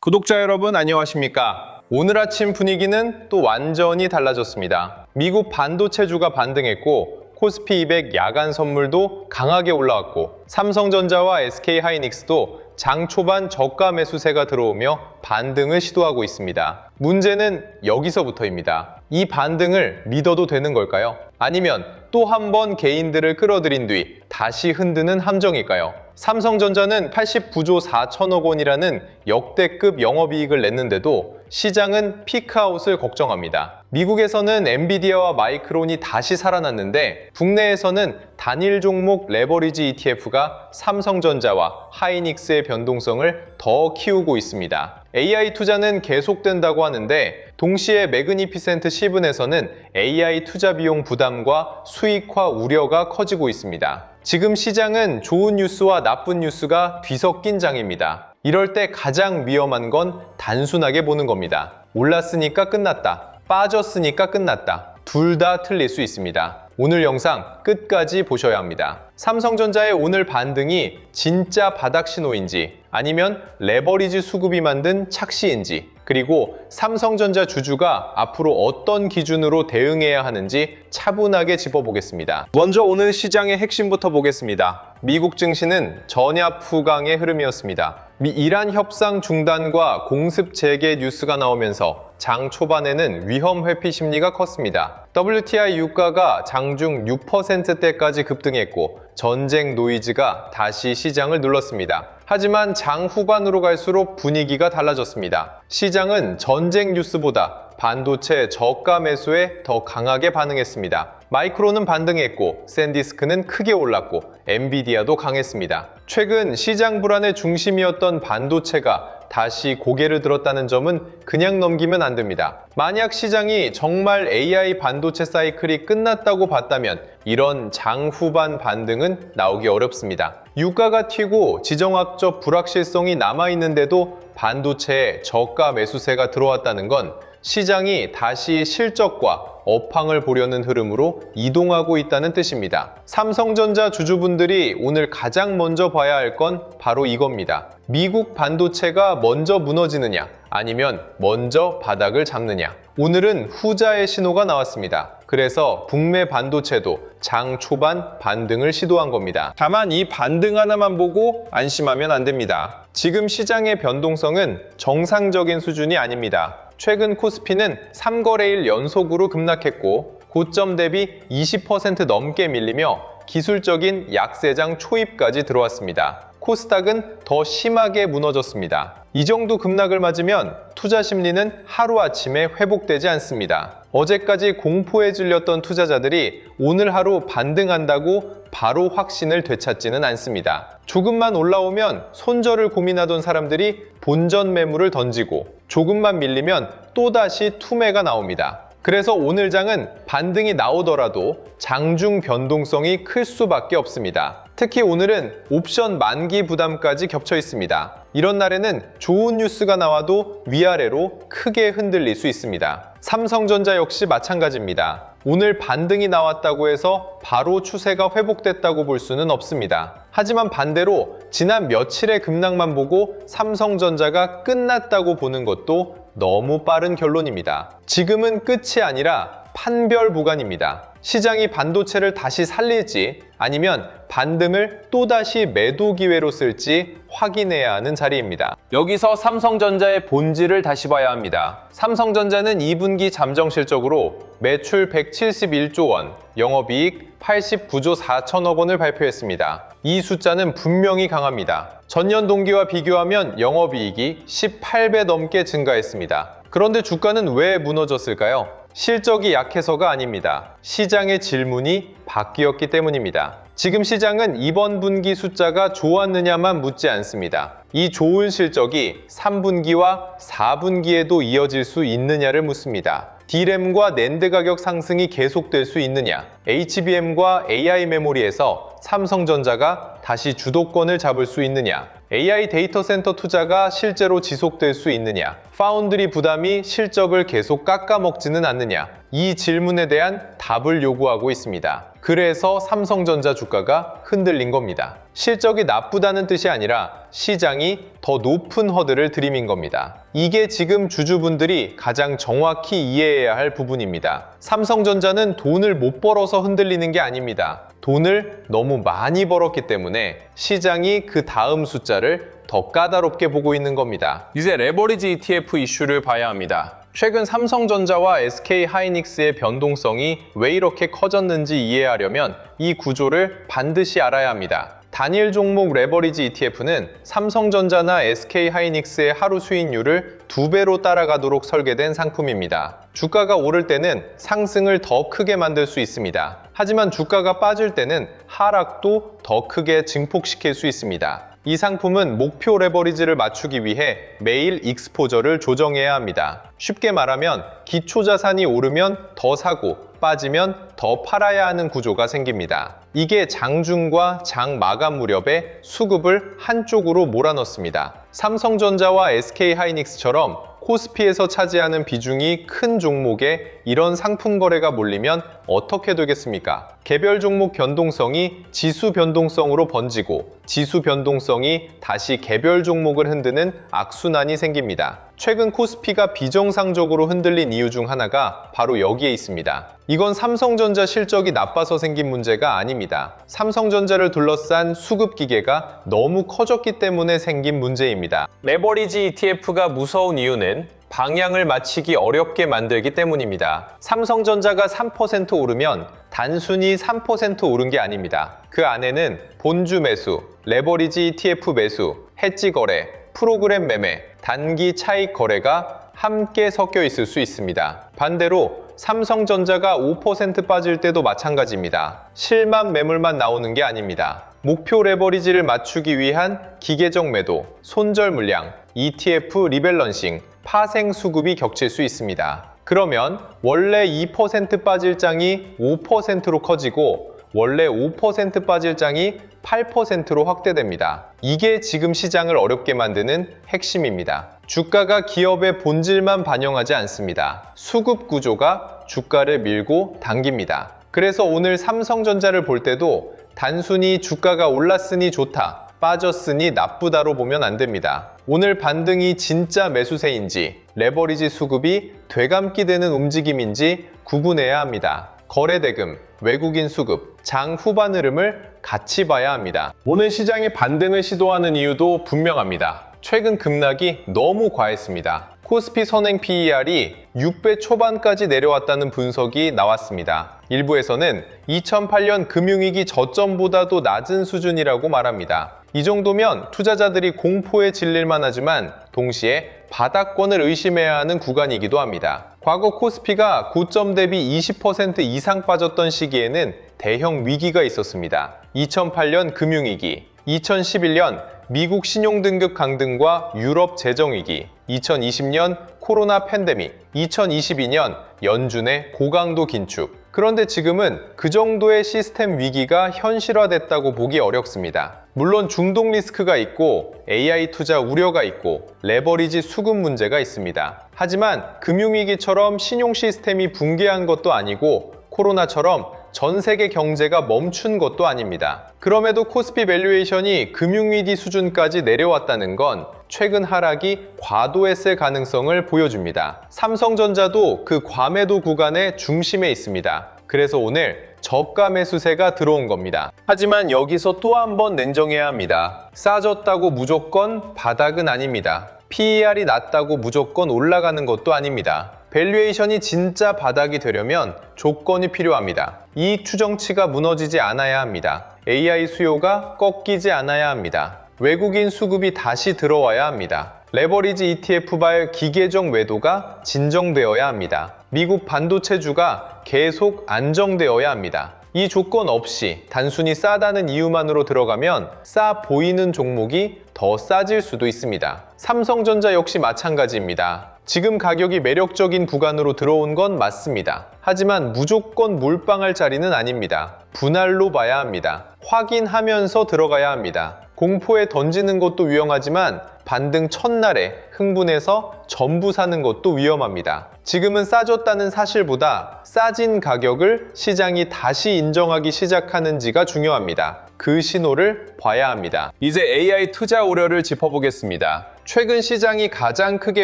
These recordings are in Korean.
구독자 여러분 안녕하십니까? 오늘 아침 분위기는 또 완전히 달라졌습니다. 미국 반도체주가 반등했고 코스피 200 야간 선물도 강하게 올라왔고 삼성전자와 SK하이닉스도 장 초반 저가 매수세가 들어오며 반등을 시도하고 있습니다. 문제는 여기서부터입니다. 이 반등을 믿어도 되는 걸까요? 아니면 또 한 번 개인들을 끌어들인 뒤 다시 흔드는 함정일까요? 삼성전자는 89조 4천억 원이라는 역대급 영업이익을 냈는데도 시장은 피크아웃을 걱정합니다. 미국에서는 엔비디아와 마이크론이 다시 살아났는데 국내에서는 단일 종목 레버리지 ETF가 삼성전자와 하이닉스의 변동성을 더 키우고 있습니다. AI 투자는 계속된다고 하는데 동시에 매그니피센트 10은에서는 AI 투자 비용 부담과 수익화 우려가 커지고 있습니다. 지금 시장은 좋은 뉴스와 나쁜 뉴스가 뒤섞인 장입니다. 이럴 때 가장 위험한 건 단순하게 보는 겁니다. 올랐으니까 끝났다. 빠졌으니까 끝났다. 둘 다 틀릴 수 있습니다. 오늘 영상 끝까지 보셔야 합니다. 삼성전자의 오늘 반등이 진짜 바닥 신호인지 아니면 레버리지 수급이 만든 착시인지 그리고 삼성전자 주주가 앞으로 어떤 기준으로 대응해야 하는지 차분하게 짚어보겠습니다. 먼저 오늘 시장의 핵심부터 보겠습니다. 미국 증시는 전야 후강의 흐름이었습니다. 이란 협상 중단과 공습 재개 뉴스가 나오면서 장 초반에는 위험 회피 심리가 컸습니다. WTI 유가가 장중 6%대까지 급등했고 전쟁 노이즈가 다시 시장을 눌렀습니다. 하지만 장 후반으로 갈수록 분위기가 달라졌습니다. 시장은 전쟁 뉴스보다 반도체 저가 매수에 더 강하게 반응했습니다. 마이크론은 반등했고 샌디스크는 크게 올랐고 엔비디아도 강했습니다. 최근 시장 불안의 중심이었던 반도체가 다시 고개를 들었다는 점은 그냥 넘기면 안 됩니다. 만약 시장이 정말 AI 반도체 사이클이 끝났다고 봤다면 이런 장 후반 반등은 나오기 어렵습니다. 유가가 튀고 지정학적 불확실성이 남아있는데도 반도체에 저가 매수세가 들어왔다는 건 시장이 다시 실적과 업황을 보려는 흐름으로 이동하고 있다는 뜻입니다. 삼성전자 주주분들이 오늘 가장 먼저 봐야 할 건 바로 이겁니다. 미국 반도체가 먼저 무너지느냐 아니면 먼저 바닥을 잡느냐. 오늘은 후자의 신호가 나왔습니다. 그래서 북미 반도체도 장 초반 반등을 시도한 겁니다. 다만 이 반등 하나만 보고 안심하면 안 됩니다. 지금 시장의 변동성은 정상적인 수준이 아닙니다. 최근 코스피는 3거래일 연속으로 급락했고 고점 대비 20% 넘게 밀리며 기술적인 약세장 초입까지 들어왔습니다. 코스닥은 더 심하게 무너졌습니다. 이 정도 급락을 맞으면 투자 심리는 하루아침에 회복되지 않습니다. 어제까지 공포에 질렸던 투자자들이 오늘 하루 반등한다고 바로 확신을 되찾지는 않습니다. 조금만 올라오면 손절을 고민하던 사람들이 본전 매물을 던지고 조금만 밀리면 또다시 투매가 나옵니다. 그래서 오늘 장은 반등이 나오더라도 장중 변동성이 클 수밖에 없습니다. 특히 오늘은 옵션 만기 부담까지 겹쳐 있습니다. 이런 날에는 좋은 뉴스가 나와도 위아래로 크게 흔들릴 수 있습니다. 삼성전자 역시 마찬가지입니다. 오늘 반등이 나왔다고 해서 바로 추세가 회복됐다고 볼 수는 없습니다. 하지만 반대로 지난 며칠의 급락만 보고 삼성전자가 끝났다고 보는 것도 너무 빠른 결론입니다. 지금은 끝이 아니라 판별 구간입니다. 시장이 반도체를 다시 살릴지 아니면 반등을 또다시 매도 기회로 쓸지 확인해야 하는 자리입니다. 여기서 삼성전자의 본질을 다시 봐야 합니다. 삼성전자는 2분기 잠정 실적으로 매출 171조 원, 영업이익 89조 4천억 원을 발표했습니다. 이 숫자는 분명히 강합니다. 전년 동기와 비교하면 영업이익이 18배 넘게 증가했습니다. 그런데 주가는 왜 무너졌을까요? 실적이 약해서가 아닙니다. 시장의 질문이 바뀌었기 때문입니다. 지금 시장은 이번 분기 숫자가 좋았느냐만 묻지 않습니다. 이 좋은 실적이 3분기와 4분기에도 이어질 수 있느냐를 묻습니다. D램과 낸드 가격 상승이 계속될 수 있느냐, HBM과 AI 메모리에서 삼성전자가 다시 주도권을 잡을 수 있느냐, AI 데이터 센터 투자가 실제로 지속될 수 있느냐, 파운드리 부담이 실적을 계속 깎아먹지는 않느냐, 이 질문에 대한 답을 요구하고 있습니다. 그래서 삼성전자 주가가 흔들린 겁니다. 실적이 나쁘다는 뜻이 아니라 시장이 더 높은 허들을 들이민 겁니다. 이게 지금 주주분들이 가장 정확히 이해해야 할 부분입니다. 삼성전자는 돈을 못 벌어서 흔들리는 게 아닙니다. 돈을 너무 많이 벌었기 때문에 시장이 그 다음 숫자를 더 까다롭게 보고 있는 겁니다. 이제 레버리지 ETF 이슈를 봐야 합니다. 최근 삼성전자와 SK하이닉스의 변동성이 왜 이렇게 커졌는지 이해하려면 이 구조를 반드시 알아야 합니다. 단일 종목 레버리지 ETF는 삼성전자나 SK하이닉스의 하루 수익률을 2배로 따라가도록 설계된 상품입니다. 주가가 오를 때는 상승을 더 크게 만들 수 있습니다. 하지만 주가가 빠질 때는 하락도 더 크게 증폭시킬 수 있습니다. 이 상품은 목표 레버리지를 맞추기 위해 매일 익스포저를 조정해야 합니다. 쉽게 말하면 기초자산이 오르면 더 사고 빠지면 더 팔아야 하는 구조가 생깁니다. 이게 장중과 장 마감 무렵에 수급을 한쪽으로 몰아넣습니다. 삼성전자와 SK하이닉스처럼 코스피에서 차지하는 비중이 큰 종목에 이런 상품 거래가 몰리면 어떻게 되겠습니까? 개별 종목 변동성이 지수 변동성으로 번지고 지수 변동성이 다시 개별 종목을 흔드는 악순환이 생깁니다. 최근 코스피가 비정상적으로 흔들린 이유 중 하나가 바로 여기에 있습니다. 이건 삼성전자 실적이 나빠서 생긴 문제가 아닙니다. 삼성전자를 둘러싼 수급 기계가 너무 커졌기 때문에 생긴 문제입니다. 레버리지 ETF가 무서운 이유는 방향을 맞추기 어렵게 만들기 때문입니다. 삼성전자가 3% 오르면 단순히 3% 오른 게 아닙니다. 그 안에는 본주 매수, 레버리지 ETF 매수, 해지 거래, 프로그램 매매, 단기 차익 거래가 함께 섞여 있을 수 있습니다. 반대로 삼성전자가 5% 빠질 때도 마찬가지입니다. 실만 매물만 나오는 게 아닙니다. 목표 레버리지를 맞추기 위한 기계적 매도, 손절 물량, ETF 리밸런싱, 파생 수급이 겹칠 수 있습니다. 그러면 원래 2% 빠질 장이 5%로 커지고 원래 5% 빠질 장이 8%로 확대됩니다. 이게 지금 시장을 어렵게 만드는 핵심입니다. 주가가 기업의 본질만 반영하지 않습니다. 수급 구조가 주가를 밀고 당깁니다. 그래서 오늘 삼성전자를 볼 때도 단순히 주가가 올랐으니 좋다, 빠졌으니 나쁘다로 보면 안 됩니다. 오늘 반등이 진짜 매수세인지 레버리지 수급이 되감기 되는 움직임인지 구분해야 합니다. 거래대금, 외국인 수급, 장 후반 흐름을 같이 봐야 합니다. 오늘 시장이 반등을 시도하는 이유도 분명합니다. 최근 급락이 너무 과했습니다. 코스피 선행 PER이 6배 초반까지 내려왔다는 분석이 나왔습니다. 일부에서는 2008년 금융위기 저점보다도 낮은 수준이라고 말합니다. 이 정도면 투자자들이 공포에 질릴만 하지만 동시에 바닥권을 의심해야 하는 구간이기도 합니다. 과거 코스피가 고점 대비 20% 이상 빠졌던 시기에는 대형 위기가 있었습니다. 2008년 금융위기, 2011년 미국 신용등급 강등과 유럽 재정위기, 2020년 코로나 팬데믹, 2022년 연준의 고강도 긴축. 그런데 지금은 그 정도의 시스템 위기가 현실화됐다고 보기 어렵습니다. 물론 중독 리스크가 있고 AI 투자 우려가 있고 레버리지 수급 문제가 있습니다. 하지만 금융위기처럼 신용 시스템이 붕괴한 것도 아니고 코로나처럼 전 세계 경제가 멈춘 것도 아닙니다. 그럼에도 코스피 밸류에이션이 금융위기 수준까지 내려왔다는 건 최근 하락이 과도했을 가능성을 보여줍니다. 삼성전자도 그 과매도 구간의 중심에 있습니다. 그래서 오늘 저가 매수세가 들어온 겁니다. 하지만 여기서 또 한 번 냉정해야 합니다. 싸졌다고 무조건 바닥은 아닙니다. PER이 낮다고 무조건 올라가는 것도 아닙니다. 밸류에이션이 진짜 바닥이 되려면 조건이 필요합니다. 이익 추정치가 무너지지 않아야 합니다. AI 수요가 꺾이지 않아야 합니다. 외국인 수급이 다시 들어와야 합니다. 레버리지 ETF발 기계적 매도가 진정되어야 합니다. 미국 반도체주가 계속 안정되어야 합니다. 이 조건 없이 단순히 싸다는 이유만으로 들어가면 싸 보이는 종목이 더 싸질 수도 있습니다. 삼성전자 역시 마찬가지입니다. 지금 가격이 매력적인 구간으로 들어온 건 맞습니다. 하지만 무조건 몰빵할 자리는 아닙니다. 분할로 봐야 합니다. 확인하면서 들어가야 합니다. 공포에 던지는 것도 위험하지만 반등 첫날에 흥분해서 전부 사는 것도 위험합니다. 지금은 싸졌다는 사실보다 싸진 가격을 시장이 다시 인정하기 시작하는지가 중요합니다. 그 신호를 봐야 합니다. 이제 AI 투자 우려를 짚어보겠습니다. 최근 시장이 가장 크게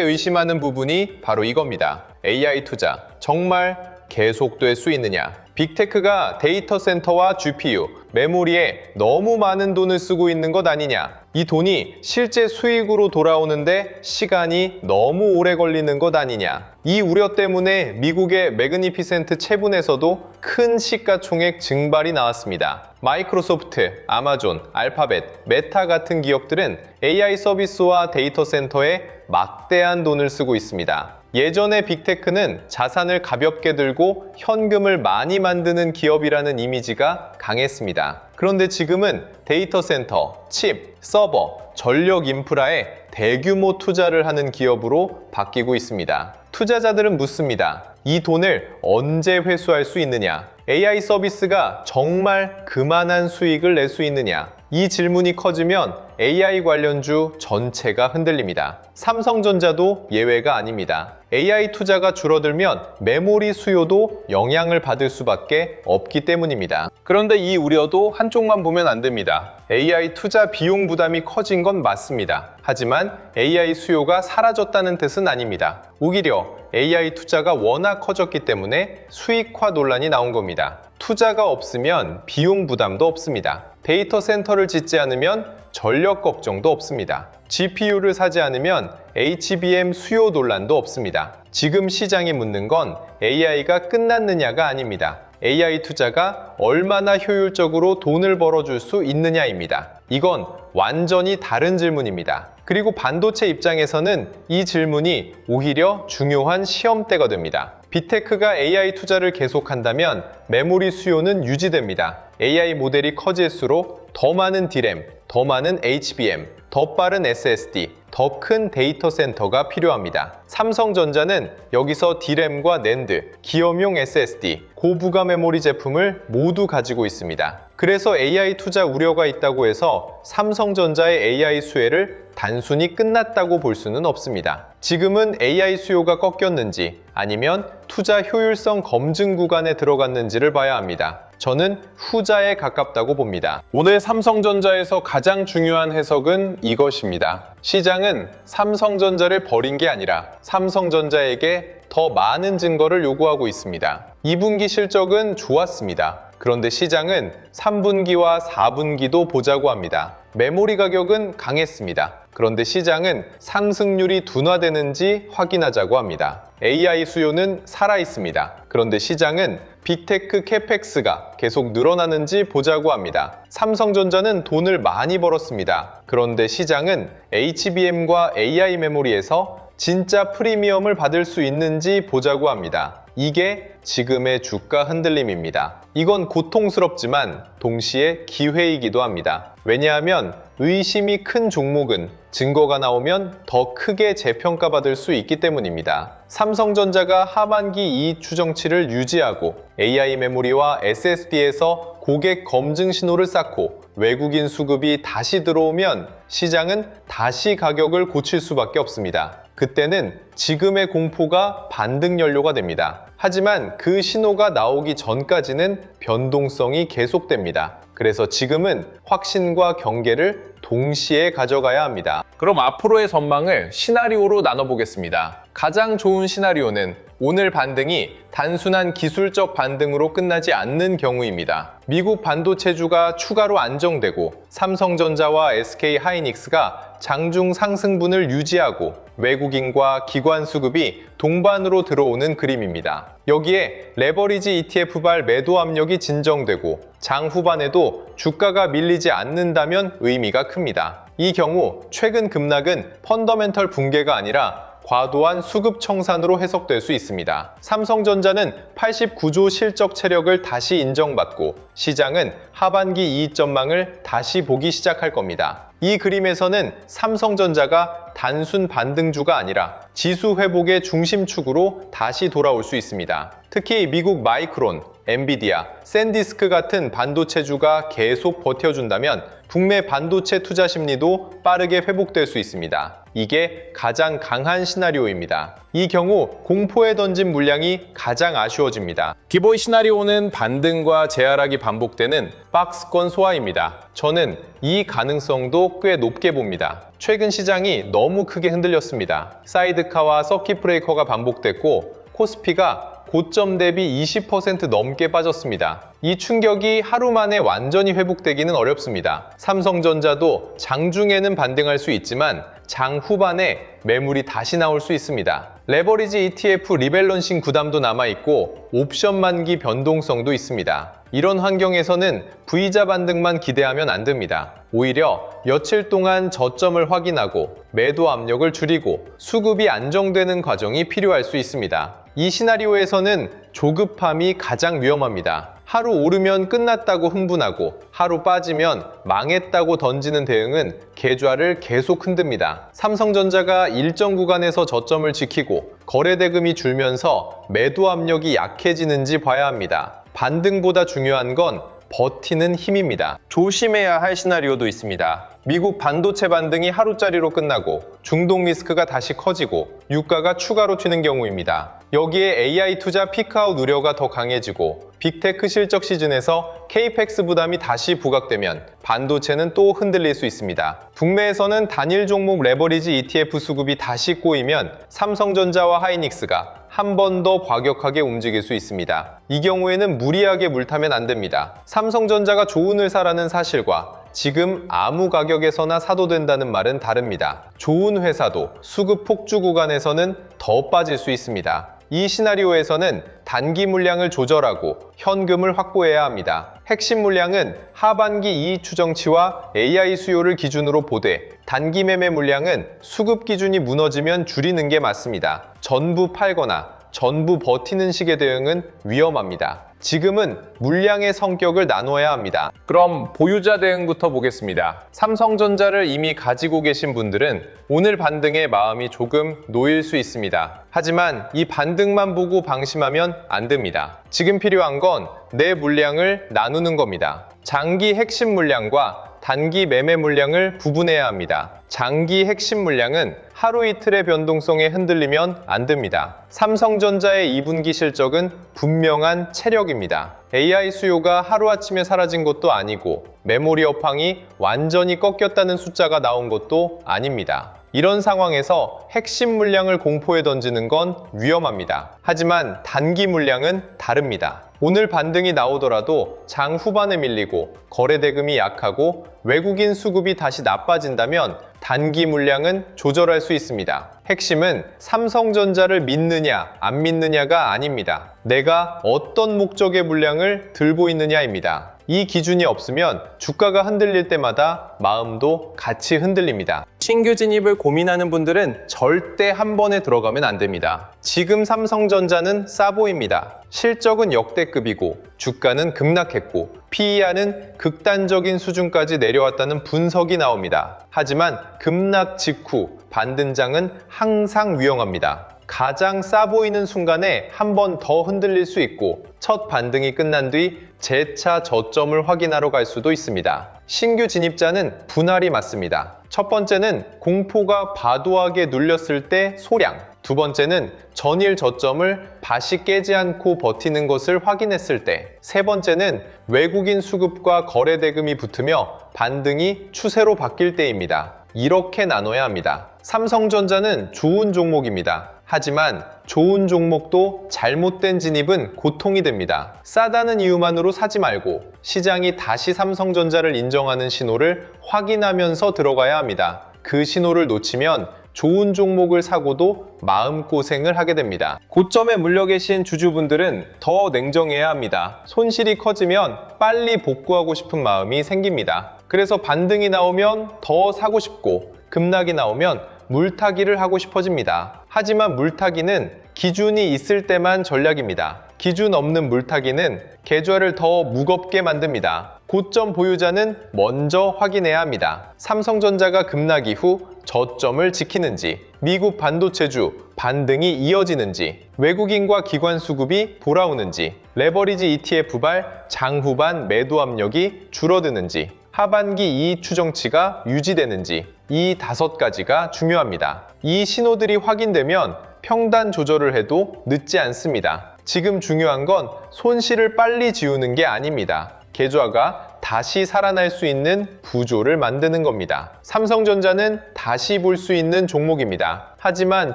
의심하는 부분이 바로 이겁니다. AI 투자 정말 계속될 수 있느냐? 빅테크가 데이터 센터와 GPU, 메모리에 너무 많은 돈을 쓰고 있는 것 아니냐? 이 돈이 실제 수익으로 돌아오는데 시간이 너무 오래 걸리는 것 아니냐? 이 우려 때문에 미국의 매그니피센트 채분에서도 큰 시가총액 증발이 나왔습니다. 마이크로소프트, 아마존, 알파벳, 메타 같은 기업들은 AI 서비스와 데이터 센터에 막대한 돈을 쓰고 있습니다. 예전에 빅테크는 자산을 가볍게 들고 현금을 많이 만드는 기업이라는 이미지가 강했습니다. 그런데 지금은 데이터 센터, 칩, 서버, 전력 인프라에 대규모 투자를 하는 기업으로 바뀌고 있습니다. 투자자들은 묻습니다. 이 돈을 언제 회수할 수 있느냐? AI 서비스가 정말 그만한 수익을 낼 수 있느냐? 이 질문이 커지면 AI 관련주 전체가 흔들립니다. 삼성전자도 예외가 아닙니다. AI 투자가 줄어들면 메모리 수요도 영향을 받을 수밖에 없기 때문입니다. 그런데 이 우려도 한쪽만 보면 안 됩니다. AI 투자 비용 부담이 커진 건 맞습니다. 하지만 AI 수요가 사라졌다는 뜻은 아닙니다. 오히려 AI 투자가 워낙 커졌기 때문에 수익화 논란이 나온 겁니다. 투자가 없으면 비용 부담도 없습니다. 데이터 센터를 짓지 않으면 전력 걱정도 없습니다. GPU를 사지 않으면 HBM 수요 논란도 없습니다. 지금 시장이 묻는 건 AI가 끝났느냐가 아닙니다. AI 투자가 얼마나 효율적으로 돈을 벌어줄 수 있느냐입니다. 이건 완전히 다른 질문입니다. 그리고 반도체 입장에서는 이 질문이 오히려 중요한 시험대가 됩니다. 빅테크가 AI 투자를 계속한다면 메모리 수요는 유지됩니다. AI 모델이 커질수록 더 많은 D램, 더 많은 HBM, 더 빠른 SSD, 더 큰 데이터 센터가 필요합니다. 삼성전자는 여기서 D램과 낸드, 기업용 SSD, 고부가 메모리 제품을 모두 가지고 있습니다. 그래서 AI 투자 우려가 있다고 해서 삼성전자의 AI 수혜를 단순히 끝났다고 볼 수는 없습니다. 지금은 AI 수요가 꺾였는지 아니면 투자 효율성 검증 구간에 들어갔는지를 봐야 합니다. 저는 후자에 가깝다고 봅니다. 오늘 삼성전자에서 가장 중요한 해석은 이것입니다. 시장은 삼성전자를 버린 게 아니라 삼성전자에게 더 많은 증거를 요구하고 있습니다. 2분기 실적은 좋았습니다. 그런데 시장은 3분기와 4분기도 보자고 합니다. 메모리 가격은 강했습니다. 그런데 시장은 상승률이 둔화되는지 확인하자고 합니다. AI 수요는 살아있습니다. 그런데 시장은 빅테크 캐펙스가 계속 늘어나는지 보자고 합니다. 삼성전자는 돈을 많이 벌었습니다. 그런데 시장은 HBM과 AI 메모리에서 진짜 프리미엄을 받을 수 있는지 보자고 합니다. 이게 지금의 주가 흔들림입니다. 이건 고통스럽지만 동시에 기회이기도 합니다. 왜냐하면 의심이 큰 종목은 증거가 나오면 더 크게 재평가받을 수 있기 때문입니다. 삼성전자가 하반기 이익 추정치를 유지하고 AI 메모리와 SSD에서 고객 검증 신호를 쌓고 외국인 수급이 다시 들어오면 시장은 다시 가격을 고칠 수밖에 없습니다. 그때는 지금의 공포가 반등 연료가 됩니다. 하지만 그 신호가 나오기 전까지는 변동성이 계속됩니다. 그래서 지금은 확신과 경계를 동시에 가져가야 합니다. 그럼 앞으로의 전망을 시나리오로 나눠보겠습니다. 가장 좋은 시나리오는 오늘 반등이 단순한 기술적 반등으로 끝나지 않는 경우입니다. 미국 반도체주가 추가로 안정되고 삼성전자와 SK 하이닉스가 장중 상승분을 유지하고 외국인과 기관 수급이 동반으로 들어오는 그림입니다. 여기에 레버리지 ETF발 매도 압력이 진정되고 장 후반에도 주가가 밀리지 않는다면 의미가 큽니다. 이 경우 최근 급락은 펀더멘털 붕괴가 아니라 과도한 수급 청산으로 해석될 수 있습니다. 삼성전자는 89조 실적 체력을 다시 인정받고 시장은 하반기 이익 전망을 다시 보기 시작할 겁니다. 이 그림에서는 삼성전자가 단순 반등주가 아니라 지수 회복의 중심축으로 다시 돌아올 수 있습니다. 특히 미국 마이크론, 엔비디아, 샌디스크 같은 반도체주가 계속 버텨준다면 북미 반도체 투자 심리도 빠르게 회복될 수 있습니다. 이게 가장 강한 시나리오입니다. 이 경우 공포에 던진 물량이 가장 아쉬워집니다. 기본 시나리오는 반등과 재하락이 반복되는 박스권 소화입니다. 저는 이 가능성도 꽤 높게 봅니다. 최근 시장이 너무 크게 흔들렸습니다. 사이드카와 서킷 브레이커가 반복됐고 코스피가 고점 대비 20% 넘게 빠졌습니다. 이 충격이 하루 만에 완전히 회복되기는 어렵습니다. 삼성전자도 장중에는 반등할 수 있지만 장 후반에 매물이 다시 나올 수 있습니다. 레버리지 ETF 리밸런싱 부담도 남아있고 옵션 만기 변동성도 있습니다. 이런 환경에서는 V자 반등만 기대하면 안 됩니다. 오히려 며칠 동안 저점을 확인하고 매도 압력을 줄이고 수급이 안정되는 과정이 필요할 수 있습니다. 이 시나리오에서는 조급함이 가장 위험합니다. 하루 오르면 끝났다고 흥분하고 하루 빠지면 망했다고 던지는 대응은 계좌를 계속 흔듭니다. 삼성전자가 일정 구간에서 저점을 지키고 거래대금이 줄면서 매도 압력이 약해지는지 봐야 합니다. 반등보다 중요한 건 버티는 힘입니다. 조심해야 할 시나리오도 있습니다. 미국 반도체 반등이 하루짜리로 끝나고 중동 리스크가 다시 커지고 유가가 추가로 튀는 경우입니다. 여기에 AI 투자 피크아웃 우려가 더 강해지고 빅테크 실적 시즌에서 케이펙스 부담이 다시 부각되면 반도체는 또 흔들릴 수 있습니다. 북미에서는 단일 종목 레버리지 ETF 수급이 다시 꼬이면 삼성전자와 하이닉스가 한 번 더 과격하게 움직일 수 있습니다. 이 경우에는 무리하게 물타면 안 됩니다. 삼성전자가 좋은 회사라는 사실과 지금 아무 가격에서나 사도 된다는 말은 다릅니다. 좋은 회사도 수급 폭주 구간에서는 더 빠질 수 있습니다. 이 시나리오에서는 단기 물량을 조절하고 현금을 확보해야 합니다. 핵심 물량은 하반기 이익 추정치와 AI 수요를 기준으로 보되 단기 매매 물량은 수급 기준이 무너지면 줄이는 게 맞습니다. 전부 팔거나 전부 버티는 식의 대응은 위험합니다. 지금은 물량의 성격을 나눠야 합니다. 그럼 보유자 대응부터 보겠습니다. 삼성전자를 이미 가지고 계신 분들은 오늘 반등에 마음이 조금 놓일 수 있습니다. 하지만 이 반등만 보고 방심하면 안 됩니다. 지금 필요한 건 내 물량을 나누는 겁니다. 장기 핵심 물량과 단기 매매 물량을 구분해야 합니다. 장기 핵심 물량은 하루 이틀의 변동성에 흔들리면 안 됩니다. 삼성전자의 2분기 실적은 분명한 체력입니다. AI 수요가 하루아침에 사라진 것도 아니고 메모리 업황이 완전히 꺾였다는 숫자가 나온 것도 아닙니다. 이런 상황에서 핵심 물량을 공포에 던지는 건 위험합니다. 하지만 단기 물량은 다릅니다. 오늘 반등이 나오더라도 장 후반에 밀리고 거래대금이 약하고 외국인 수급이 다시 나빠진다면 단기 물량은 조절할 수 있습니다. 핵심은 삼성전자를 믿느냐 안 믿느냐가 아닙니다. 내가 어떤 목적의 물량을 들고 있느냐입니다. 이 기준이 없으면 주가가 흔들릴 때마다 마음도 같이 흔들립니다. 신규 진입을 고민하는 분들은 절대 한 번에 들어가면 안 됩니다. 지금 삼성전자는 싸 보입니다. 실적은 역대급이고 주가는 급락했고 PER은 극단적인 수준까지 내려왔다는 분석이 나옵니다. 하지만 급락 직후 반등장은 항상 위험합니다. 가장 싸 보이는 순간에 한 번 더 흔들릴 수 있고 첫 반등이 끝난 뒤 재차 저점을 확인하러 갈 수도 있습니다. 신규 진입자는 분할이 맞습니다. 첫 번째는 공포가 과도하게 눌렸을 때 소량, 두 번째는 전일 저점을 다시 깨지 않고 버티는 것을 확인했을 때, 세 번째는 외국인 수급과 거래 대금이 붙으며 반등이 추세로 바뀔 때입니다. 이렇게 나눠야 합니다. 삼성전자는 좋은 종목입니다. 하지만 좋은 종목도 잘못된 진입은 고통이 됩니다. 싸다는 이유만으로 사지 말고 시장이 다시 삼성전자를 인정하는 신호를 확인하면서 들어가야 합니다. 그 신호를 놓치면 좋은 종목을 사고도 마음고생을 하게 됩니다. 고점에 물려 계신 주주분들은 더 냉정해야 합니다. 손실이 커지면 빨리 복구하고 싶은 마음이 생깁니다. 그래서 반등이 나오면 더 사고 싶고 급락이 나오면 물타기를 하고 싶어집니다. 하지만 물타기는 기준이 있을 때만 전략입니다. 기준 없는 물타기는 계좌를 더 무겁게 만듭니다. 고점 보유자는 먼저 확인해야 합니다. 삼성전자가 급락 이후 저점을 지키는지, 미국 반도체주 반등이 이어지는지, 외국인과 기관 수급이 돌아오는지, 레버리지 ETF발 장후반 매도 압력이 줄어드는지, 하반기 이익 추정치가 유지되는지, 이 5가지가 중요합니다. 이 신호들이 확인되면 평단 조절을 해도 늦지 않습니다. 지금 중요한 건 손실을 빨리 지우는 게 아닙니다. 계좌가 다시 살아날 수 있는 구조를 만드는 겁니다. 삼성전자는 다시 볼 수 있는 종목입니다. 하지만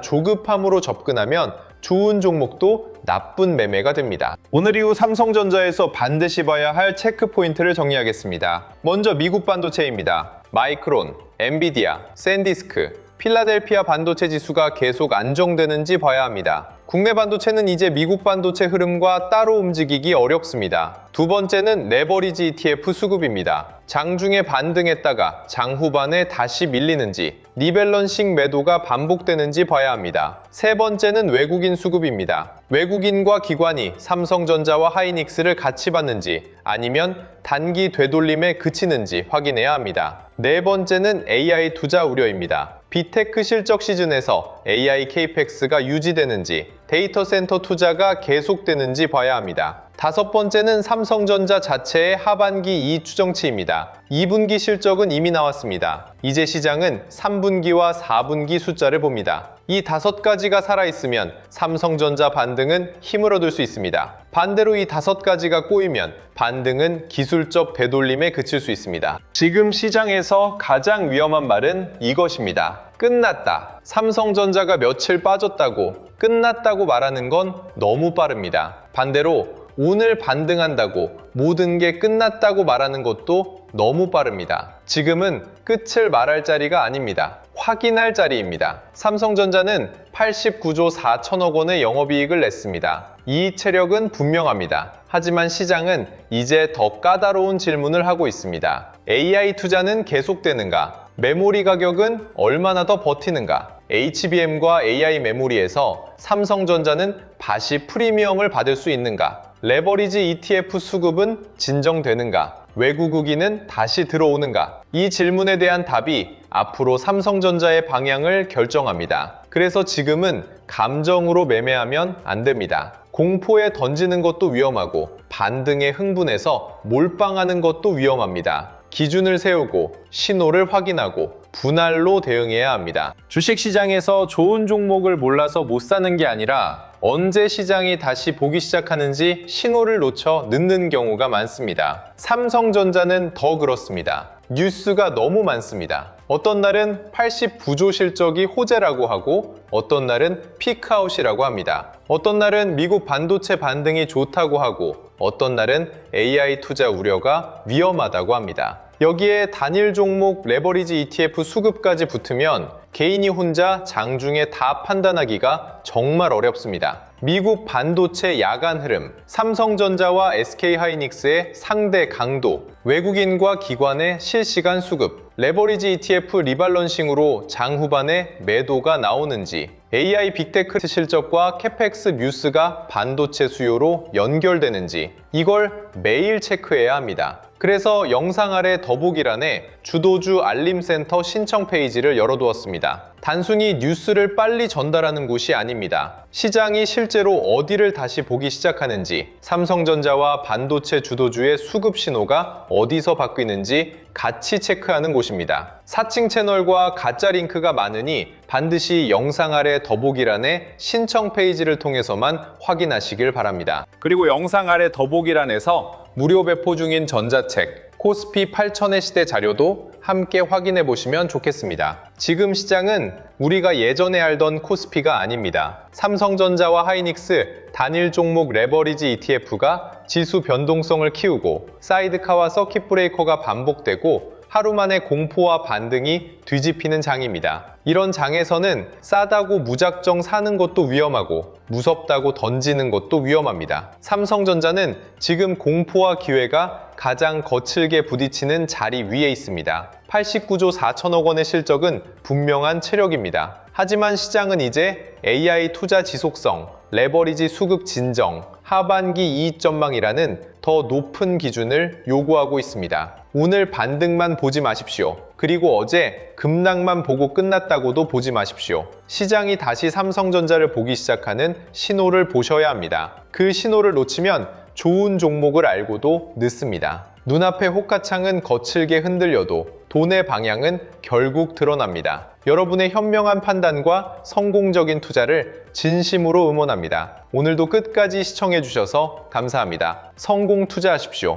조급함으로 접근하면 좋은 종목도 나쁜 매매가 됩니다. 오늘 이후 삼성전자에서 반드시 봐야 할 체크 포인트를 정리하겠습니다. 먼저 미국 반도체입니다. 마이크론, 엔비디아, 샌디스크, 필라델피아 반도체 지수가 계속 안정되는지 봐야 합니다. 국내 반도체는 이제 미국 반도체 흐름과 따로 움직이기 어렵습니다. 두 번째는 레버리지 ETF 수급입니다. 장중에 반등했다가 장후반에 다시 밀리는지, 리밸런싱 매도가 반복되는지 봐야 합니다. 세 번째는 외국인 수급입니다. 외국인과 기관이 삼성전자와 하이닉스를 같이 받는지 아니면 단기 되돌림에 그치는지 확인해야 합니다. 네 번째는 AI 투자 우려입니다. 빅테크 실적 시즌에서 AI CAPEX가 유지되는지, 데이터 센터 투자가 계속되는지 봐야 합니다. 다섯 번째는 삼성전자 자체의 하반기 이익 추정치입니다. 2분기 실적은 이미 나왔습니다. 이제 시장은 3분기와 4분기 숫자를 봅니다. 이 5가지가 살아있으면 삼성전자 반등은 힘을 얻을 수 있습니다. 반대로 이 5가지가 꼬이면 반등은 기술적 되돌림에 그칠 수 있습니다. 지금 시장에서 가장 위험한 말은 이것입니다. 끝났다. 삼성전자가 며칠 빠졌다고 끝났다고 말하는 건 너무 빠릅니다. 반대로 오늘 반등한다고 모든 게 끝났다고 말하는 것도 너무 빠릅니다. 지금은 끝을 말할 자리가 아닙니다. 확인할 자리입니다. 삼성전자는 89조 4천억 원의 영업이익을 냈습니다. 이익 체력은 분명합니다. 하지만 시장은 이제 더 까다로운 질문을 하고 있습니다. AI 투자는 계속되는가? 메모리 가격은 얼마나 더 버티는가? HBM과 AI 메모리에서 삼성전자는 다시 프리미엄을 받을 수 있는가? 레버리지 ETF 수급은 진정되는가? 외국인은 다시 들어오는가? 이 질문에 대한 답이 앞으로 삼성전자의 방향을 결정합니다. 그래서 지금은 감정으로 매매하면 안 됩니다. 공포에 던지는 것도 위험하고 반등에 흥분해서 몰빵하는 것도 위험합니다. 기준을 세우고 신호를 확인하고 분할로 대응해야 합니다. 주식시장에서 좋은 종목을 몰라서 못 사는 게 아니라 언제 시장이 다시 보기 시작하는지 신호를 놓쳐 늦는 경우가 많습니다. 삼성전자는 더 그렇습니다. 뉴스가 너무 많습니다. 어떤 날은 89조 실적이 호재라고 하고 어떤 날은 피크아웃이라고 합니다. 어떤 날은 미국 반도체 반등이 좋다고 하고 어떤 날은 AI 투자 우려가 위험하다고 합니다. 여기에 단일 종목 레버리지 ETF 수급까지 붙으면 개인이 혼자 장중에 다 판단하기가 정말 어렵습니다. 미국 반도체 야간 흐름, 삼성전자와 SK하이닉스의 상대 강도, 외국인과 기관의 실시간 수급, 레버리지 ETF 리밸런싱으로 장후반에 매도가 나오는지, AI 빅테크 실적과 캐펙스 뉴스가 반도체 수요로 연결되는지 이걸 매일 체크해야 합니다. 그래서 영상 아래 더보기란에 주도주 알림센터 신청 페이지를 열어두었습니다. 단순히 뉴스를 빨리 전달하는 곳이 아닙니다. 시장이 실제로 어디를 다시 보기 시작하는지, 삼성전자와 반도체 주도주의 수급 신호가 어디서 바뀌는지 같이 체크하는 곳입니다. 사칭 채널과 가짜 링크가 많으니 반드시 영상 아래 더보기란에 신청 페이지를 통해서만 확인하시길 바랍니다. 그리고 영상 아래 더보기란에서 무료 배포 중인 전자책 코스피 8000의 시대 자료도 함께 확인해 보시면 좋겠습니다. 지금 시장은 우리가 예전에 알던 코스피가 아닙니다. 삼성전자와 하이닉스 단일 종목 레버리지 ETF가 지수 변동성을 키우고 사이드카와 서킷 브레이커가 반복되고 하루 만에 공포와 반등이 뒤집히는 장입니다. 이런 장에서는 싸다고 무작정 사는 것도 위험하고 무섭다고 던지는 것도 위험합니다. 삼성전자는 지금 공포와 기회가 가장 거칠게 부딪히는 자리 위에 있습니다. 89조 4천억 원의 실적은 분명한 체력입니다. 하지만 시장은 이제 AI 투자 지속성, 레버리지 수급 진정, 하반기 이익 전망이라는 더 높은 기준을 요구하고 있습니다. 오늘 반등만 보지 마십시오. 그리고 어제 급락만 보고 끝났다고도 보지 마십시오. 시장이 다시 삼성전자를 보기 시작하는 신호를 보셔야 합니다. 그 신호를 놓치면 좋은 종목을 알고도 늦습니다. 눈앞의 호가창은 거칠게 흔들려도 돈의 방향은 결국 드러납니다. 여러분의 현명한 판단과 성공적인 투자를 진심으로 응원합니다. 오늘도 끝까지 시청해 주셔서 감사합니다. 성공 투자하십시오.